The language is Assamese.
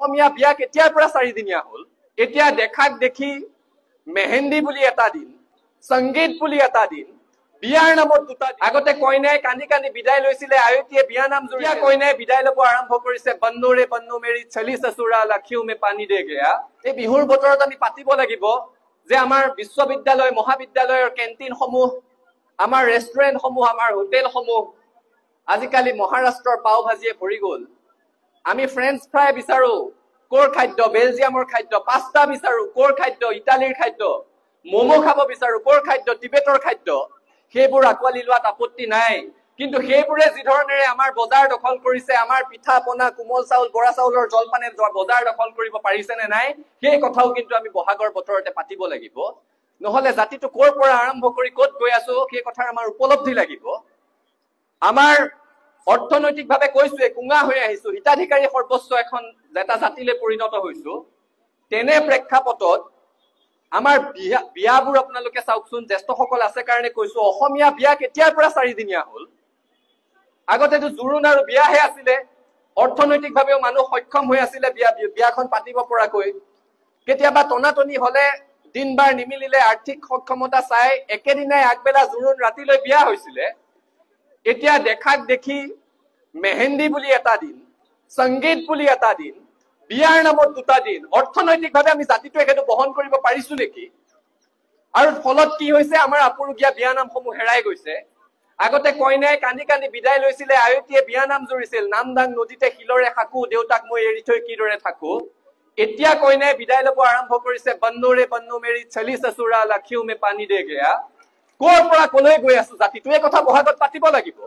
অসমীয়া বিয়া কেতিয়াৰ পৰা 4 দিনীয়া হল এতিয়া দেখাক দেখি মেহেন্দি বুলি এটা দিন সংগীত বুলি এটা দিন বিয়াৰ নামত দুটা আগতে কইনাই কান্দি কান্দি বিদায় লৈছিলে আয়তীয়ে বিয়া নাম জুৰিয়া কইনাই বিদায় ল'ব আৰম্ভ কৰিছে বন্নুৰে বন্নু মেৰি চলি সসুৰা লাখিও মে পানী দে গয়া এই বিহুৰ বতৰত আমি পাতিব লাগিব যে আমাৰ বিশ্ববিদ্যালয় মহাবিদ্যালয়ৰ কেন্টিন সমূহ আমাৰ ৰেষ্টুৰেন্ট সমূহ আমাৰ হোটেল সমূহ আজিকালি মহাৰাষ্ট্ৰৰ পাও ভাজিয়ে ভৰি গল আমি ফ্ৰেঞ্চ ফ্ৰাই বিচাৰো কোৰ খাদ্য বেলজিয়ামৰ খাদ্য পাস্তা বিচাৰো কোৰ খাদ্য ইটালীৰ খাদ্য মোমো খাব বিচাৰো কোৰ খাদ্য টিবেটৰ খাদ্য সেইবোৰ আকোৱালি লোৱাত আপত্তি নাই কিন্তু সেইবোৰে যি ধৰণেৰে আমাৰ বজাৰ দখল কৰিছে আমাৰ পিঠা পনা কোমল চাউল বৰা চাউলৰ জলপানে বজাৰ দখল কৰিব পাৰিছে নে নাই সেই কথাও কিন্তু আমি বহাগৰ বতৰতে পাতিব লাগিব নহলে জাতিটো কোৰ পৰা আৰম্ভ কৰি কত গৈ আছো সেই কথাৰ আমাৰ উপলব্ধি লাগিব আমাৰ অৰ্থনৈতিকভাৱে কৈছোৱে কুঙা হৈ আহিছো হিতাধিকাৰী সৰ্বোচ্চ এখন এটা জাতিলে পৰিণত হৈছো তেনে প্ৰেক্ষাপটত আমাৰ বিয়াবোৰ আপোনালোকে চাওকচোন জ্যেষ্ঠসকল আছে কাৰণে কৈছো অসমীয়া বিয়া কেতিয়াৰ পৰা 4 দিনীয়া হল আগতেতো জোৰোণ আৰু বিয়াহে আছিলে অৰ্থনৈতিকভাৱেও মানুহ সক্ষম হৈ আছিলে বিয়াখন পাতিব পৰাকৈ কেতিয়াবা টনাটনি হলে দিনবাৰ নিমিলিলে আৰ্থিক সক্ষমতা চাই একেদিনাই আগবেলা জোৰোণ ৰাতিলৈ বিয়া হৈছিলে এতিয়া দেখাক দেখি মেহেন্দি বুলি এটা দিন সংগীত বুলি এটা দিন বিয়াৰ নামত দুটা দিন অৰ্থনৈতিকভাৱে আমি জাতিটোৱে সেইটো বহন কৰিব পাৰিছো নেকি আৰু ফলত কি হৈছে আমাৰ আপুৰুগীয়া বিয়া নামসমূহ হেৰাই গৈছে আগতে কইনাই কান্দি কান্দি বিদায় লৈছিলে আয়তীয়ে বিয়া নাম জুৰিছিল নামদাং নদীতে শিলৰে সাকু দেউতাক মই এৰি থৈ কিদৰে থাকো এতিয়া কইনাই বিদায় ল'ব আৰম্ভ কৰিছে বন্নুৰে বন্নু মেৰি চলি সসুৰা লাখিও মে পানী দে গয়া কোৰ পৰা কলৈ গৈ আছো জাতিটোৱে কথা বহাগত পাতিব লাগিব